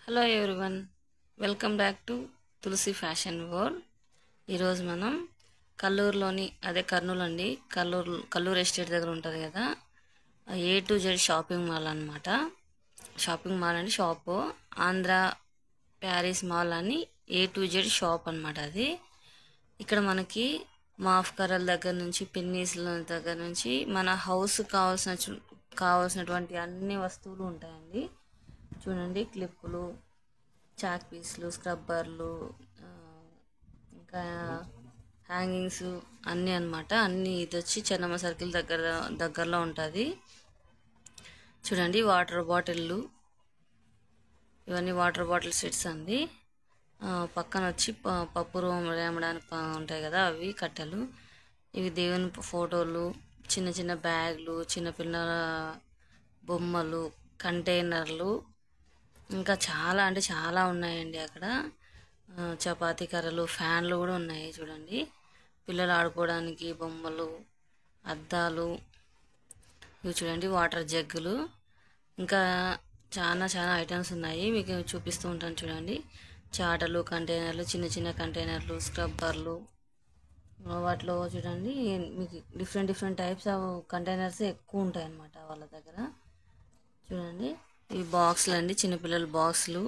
Hello everyone, welcome back to Tulasi fashion world. ఈరోజు మనం కర్నూలు అండి, కల్లూరు ఎస్టేట్ దగ్గర ఉంటుంది కదా, A to Z shopping mall అనమాట. షాపింగ్ మాల్ అంటే షాపు, ఆంధ్ర ప్యారిస్ మాల్ అని A to Z షాప్ అనమాట. అది ఇక్కడ మనకి మాఫ్ కర్రల దగ్గర నుంచి, పిన్నీస్ల దగ్గర నుంచి మన హౌస్ కావాల్సినటువంటి అన్ని వస్తువులు ఉంటాయండి. చూడండి, క్లిప్పులు, చాక్ పీస్లు, స్క్రబ్బర్లు, ఇంకా హ్యాంగింగ్స్ అన్నీ అనమాట. అన్నీ ఇది వచ్చి చెన్నమ్మ సర్కిల్ దగ్గరలో ఉంటుంది. చూడండి, వాటర్ బాటిళ్ళు, ఇవన్నీ వాటర్ బాటిల్ సెట్స్ అండి. పక్కన వచ్చి పప్పు రేమడానికి ఉంటాయి కదా, అవి కట్టెలు. ఇవి దేవుని ఫోటోలు, చిన్న చిన్న బ్యాగులు, చిన్నపిల్లల బొమ్మలు, కంటైనర్లు, ఇంకా చాలా అంటే చాలా ఉన్నాయండి అక్కడ. చపాతీ కర్రలు, ఫ్యాన్లు కూడా ఉన్నాయి. చూడండి, పిల్లలు ఆడుకోవడానికి బొమ్మలు, అద్దాలు, ఇవి చూడండి, వాటర్ జగ్గులు, ఇంకా చాలా చాలా ఐటమ్స్ ఉన్నాయి. మీకు చూపిస్తూ ఉంటాను చూడండి. చాటలు, కంటైనర్లు, చిన్న చిన్న కంటైనర్లు, స్క్రబ్బర్లు, వాటిలో చూడండి మీకు డిఫరెంట్ టైప్స్ ఆఫ్ కంటైనర్స్ ఎక్కువ ఉంటాయి అన్నమాట వాళ్ళ దగ్గర. చూడండి, ఈ బాక్సులు అండి, చిన్నపిల్లల బాక్సులు,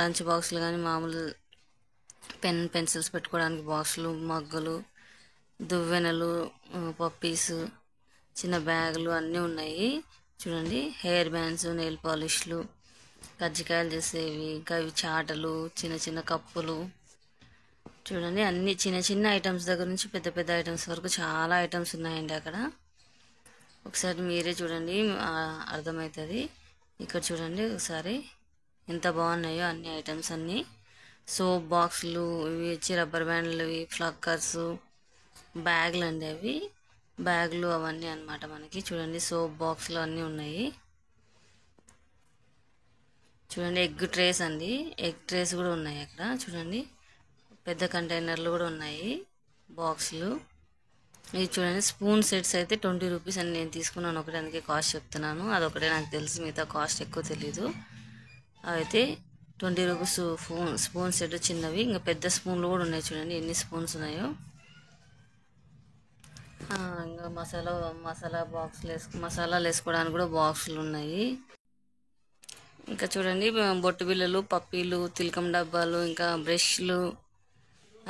లంచ్ బాక్సులు కానీ, మామూలు పెన్సిల్స్ పెట్టుకోవడానికి బాక్సులు, మగ్గులు, దువ్వెనలు, పప్పీసు, చిన్న బ్యాగులు అన్నీ ఉన్నాయి. చూడండి, హెయిర్ బ్యాండ్స్, నెయిల్ పాలిష్లు, కజ్జికాయలు చేసేవి, ఇంకా ఇవి చాటలు, చిన్న చిన్న కప్పులు. చూడండి, అన్ని చిన్న చిన్న ఐటమ్స్ దగ్గర నుంచి పెద్ద పెద్ద ఐటమ్స్ వరకు చాలా ఐటమ్స్ ఉన్నాయండి అక్కడ. ఒకసారి మీరే చూడండి, అర్థమవుతుంది. ఇక్కడ చూడండి ఒకసారి ఎంత బాగున్నాయో అన్ని ఐటమ్స్ అన్నీ. సోప్ బాక్సులు, ఇవి వచ్చి రబ్బర్ బ్యాండ్లు, ఇవి ఫ్లక్కర్స్, బ్యాగులు అండి, అవి బ్యాగులు అవన్నీ అన్నమాట మనకి. చూడండి, సోప్ బాక్సులు అన్నీ ఉన్నాయి. చూడండి, ఎగ్ ట్రేస్ అండి, ఎగ్ ట్రేస్ కూడా ఉన్నాయి అక్కడ. చూడండి, పెద్ద కంటైనర్లు కూడా ఉన్నాయి, బాక్సులు. ఇది చూడండి, స్పూన్ సెట్స్ అయితే 20 రూపీస్ అని నేను తీసుకున్నాను ఒకటి, అందుకే కాస్ట్ చెప్తున్నాను. అదొకటే నాకు తెలుసు, మిగతా కాస్ట్ ఎక్కువ తెలీదు. అవైతే 20 రూపీస్ స్పూన్ సెట్ చిన్నవి. ఇంకా పెద్ద స్పూన్లు కూడా ఉన్నాయి. చూడండి ఎన్ని స్పూన్స్ ఉన్నాయో. ఇంకా మసాలాలు వేసుకోవడానికి కూడా బాక్సులు ఉన్నాయి. ఇంకా చూడండి, బొట్టు బిళ్ళలు, పప్పీలు, తిలకం డబ్బాలు, ఇంకా బ్రష్లు,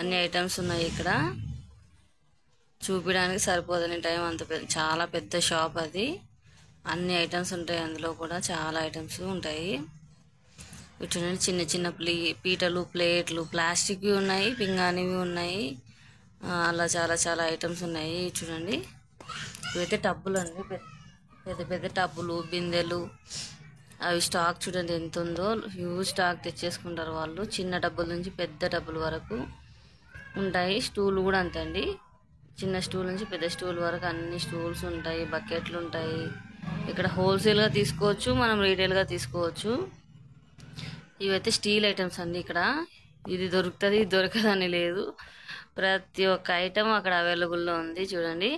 అన్ని ఐటమ్స్ ఉన్నాయి ఇక్కడ. చూపించడానికి సరిపోదని టైం, అంత చాలా పెద్ద షాప్ అది. అన్ని ఐటమ్స్ ఉంటాయి అందులో కూడా, చాలా ఐటమ్స్ ఉంటాయి. చూడండి, చిన్న చిన్న పీటలు, ప్లేట్లు, ప్లాస్టిక్వి ఉన్నాయి, పింగాణివి ఉన్నాయి, అలా చాలా చాలా ఐటమ్స్ ఉన్నాయి. చూడండి, ఇవైతే టబ్బులు అండి, పెద్ద పెద్ద టబ్బులు, బిందెలు, అవి స్టాక్ చూడండి ఎంత ఉందో. హ్యూజ్ స్టాక్ తెచ్చేసుకుంటారు వాళ్ళు, చిన్న డబ్బుల నుంచి పెద్ద డబ్బుల వరకు ఉంటాయి. స్టూల్ కూడా అంతే అండి, చిన్న స్టూల్ నుంచి పెద్ద స్టూల్ వరకు అన్ని స్టూల్స్ ఉంటాయి, బకెట్లు ఉంటాయి. ఇక్కడ హోల్సేల్గా తీసుకోవచ్చు, మనం రీటైల్గా తీసుకోవచ్చు. ఇవైతే స్టీల్ ఐటమ్స్ అండి. ఇక్కడ ఇది దొరుకుతుంది, ఇది దొరకదని లేదు, ప్రతి ఒక్క ఐటమ్ అక్కడ అవైలబుల్లో ఉంది. చూడండి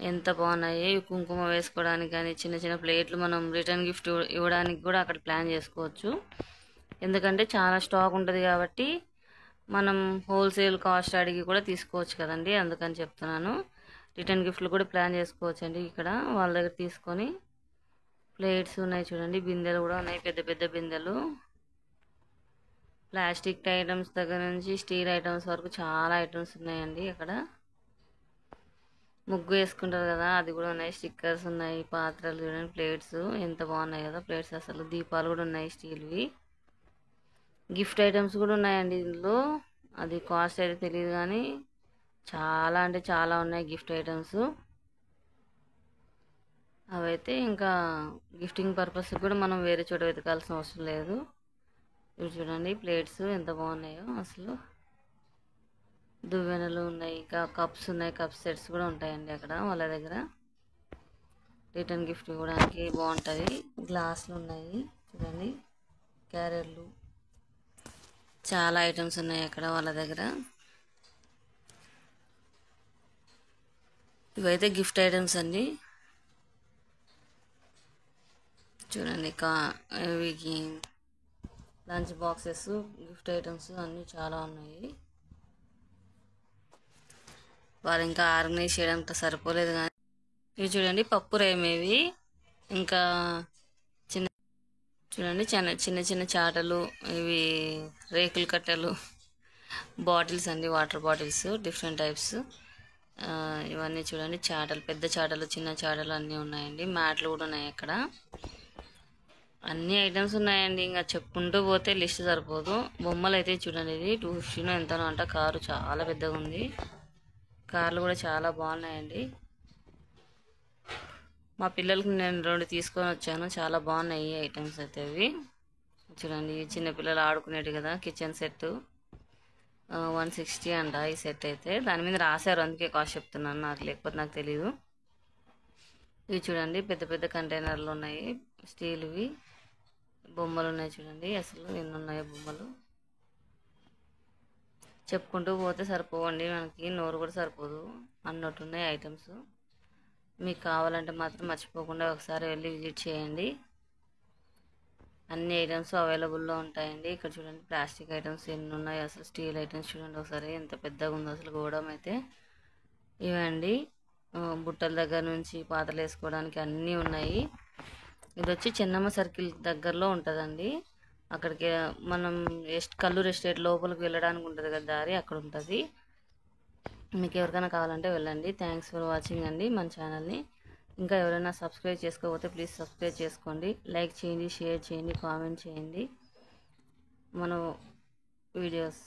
ఎంత బాగున్నాయి. కుంకుమ వేసుకోవడానికి కానీ, చిన్న చిన్న ప్లేట్లు మనం రిటర్న్ గిఫ్ట్ ఇవ్వడానికి కూడా అక్కడ ప్లాన్ చేసుకోవచ్చు. ఎందుకంటే చాలా స్టాక్ ఉంటుంది కాబట్టి మనం హోల్సేల్ కాస్ట్ అడిగి కూడా తీసుకోవచ్చు కదండి, అందుకని చెప్తున్నాను. రిటర్న్ గిఫ్ట్లు కూడా ప్లాన్ చేసుకోవచ్చు అండి ఇక్కడ వాళ్ళ దగ్గర తీసుకొని. ప్లేట్స్ ఉన్నాయి చూడండి, బిందెలు కూడా ఉన్నాయి, పెద్ద పెద్ద బిందెలు. ప్లాస్టిక్ ఐటమ్స్ దగ్గర నుంచి స్టీల్ ఐటమ్స్ వరకు చాలా ఐటమ్స్ ఉన్నాయండి అక్కడ. ముగ్గు వేసుకుంటారు కదా, అది కూడా ఉన్నాయి. స్టిక్కర్స్ ఉన్నాయి, పాత్రలు చూడండి, ప్లేట్స్ ఎంత బాగున్నాయి కదా ప్లేట్స్ అసలు. దీపాలు కూడా ఉన్నాయి స్టీల్వి. గిఫ్ట్ ఐటమ్స్ కూడా ఉన్నాయండి ఇందులో, అది కాస్ట్ అయితే తెలియదు కానీ చాలా అంటే చాలా ఉన్నాయి గిఫ్ట్ ఐటమ్స్. అవైతే ఇంకా గిఫ్టింగ్ పర్పస్ కూడా మనం వేరే చోట వెతకాల్సిన అవసరం లేదు. ఇవి చూడండి, ప్లేట్స్ ఎంత బాగున్నాయో అసలు. దువ్వెనలు ఉన్నాయి, ఇంకా కప్స్ ఉన్నాయి, కప్ సెట్స్ కూడా ఉంటాయండి అక్కడ వాళ్ళ దగ్గర. రిటర్న్ గిఫ్ట్ ఇవ్వడానికి బాగుంటుంది. గ్లాసులు ఉన్నాయి చూడండి, క్యారెట్లు, చాలా ఐటమ్స్ ఉన్నాయి అక్కడ వాళ్ళ దగ్గర. ఇవైతే గిఫ్ట్ ఐటమ్స్ అండి. చూడండి, ఇవి లంచ్ బాక్సెస్, గిఫ్ట్ ఐటమ్స్ అన్నీ చాలా ఉన్నాయి. వాళ్ళు ఇంకా ఆర్గనైజ్ చేయడంతో సరిపోలేదు కానీ ఇవి చూడండి పప్పు రేమేవి, ఇంకా చిన్న చూడండి చిన్న చిన్న చాటలు, ఇవి రేకుల కట్టెలు, బాటిల్స్ అండి, వాటర్ బాటిల్స్ డిఫరెంట్ టైప్స్. ఇవన్నీ చూడండి చాటలు, పెద్ద చాటలు, చిన్న చాటలు అన్నీ ఉన్నాయండి. మ్యాట్లు కూడా ఉన్నాయి అక్కడ. అన్ని ఐటమ్స్ ఉన్నాయండి, ఇంకా చెప్పుకుంటూ పోతే లిస్ట్ సరిపోదు. బొమ్మలు అయితే చూడండి, ఇది 250 ఎంతనో అంట. కారు చాలా పెద్దగా ఉంది. కార్లు కూడా చాలా బాగున్నాయండి. మా పిల్లలకి నేను 2 తీసుకొని వచ్చాను, చాలా బాగున్నాయి ఈ ఐటమ్స్ అయితే. అవి చూడండి చిన్నపిల్లలు ఆడుకునేవి కదా, కిచెన్ సెట్ 160 అంట ఈ సెట్ అయితే. దాని మీద రాశారు, అందుకే కాస్ట్ చెప్తున్నాను, లేకపోతే నాకు తెలీదు. ఇవి చూడండి పెద్ద పెద్ద కంటైనర్లు ఉన్నాయి, స్టీల్వి. బొమ్మలు ఉన్నాయి చూడండి, అసలు ఎన్ని ఉన్నాయో బొమ్మలు. చెప్పుకుంటూ పోతే సరిపోవండి, మనకి నోరు కూడా సరిపోదు అన్నట్టున్నాయి ఐటమ్స్. మీకు కావాలంటే మాత్రం మర్చిపోకుండా ఒకసారి వెళ్ళి విజిట్ చేయండి. అన్ని ఐటమ్స్ అవైలబుల్లో ఉంటాయండి. ఇక్కడ చూడండి ప్లాస్టిక్ ఐటమ్స్ ఎన్ని ఉన్నాయి, అసలు స్టీల్ ఐటమ్స్ చూడండి ఒకసారి ఎంత పెద్దగా ఉందో అసలు గోడం అయితే. ఇవండి బుట్టల దగ్గర నుంచి పాతలు వేసుకోవడానికి అన్నీ ఉన్నాయి. ఇది వచ్చి చెన్నమ్మ సర్కిల్ దగ్గరలో ఉంటుందండి. అక్కడికి మనం కల్లూరు ఎస్టేట్ లోపలికి వెళ్ళడానికి ఉంటుంది కదా దారి, అక్కడ ఉంటుంది. మీకు ఎవరికైనా కావాలంటే వెళ్ళండి. థ్యాంక్స్ ఫర్ వాచింగ్ అండి మన ఛానల్ని. ఇంకా ఎవరైనా సబ్స్క్రైబ్ చేసుకోకపోతే ప్లీజ్ సబ్స్క్రైబ్ చేసుకోండి. లైక్ చేయండి, షేర్ చేయండి, కామెంట్ చేయండి మన వీడియోస్.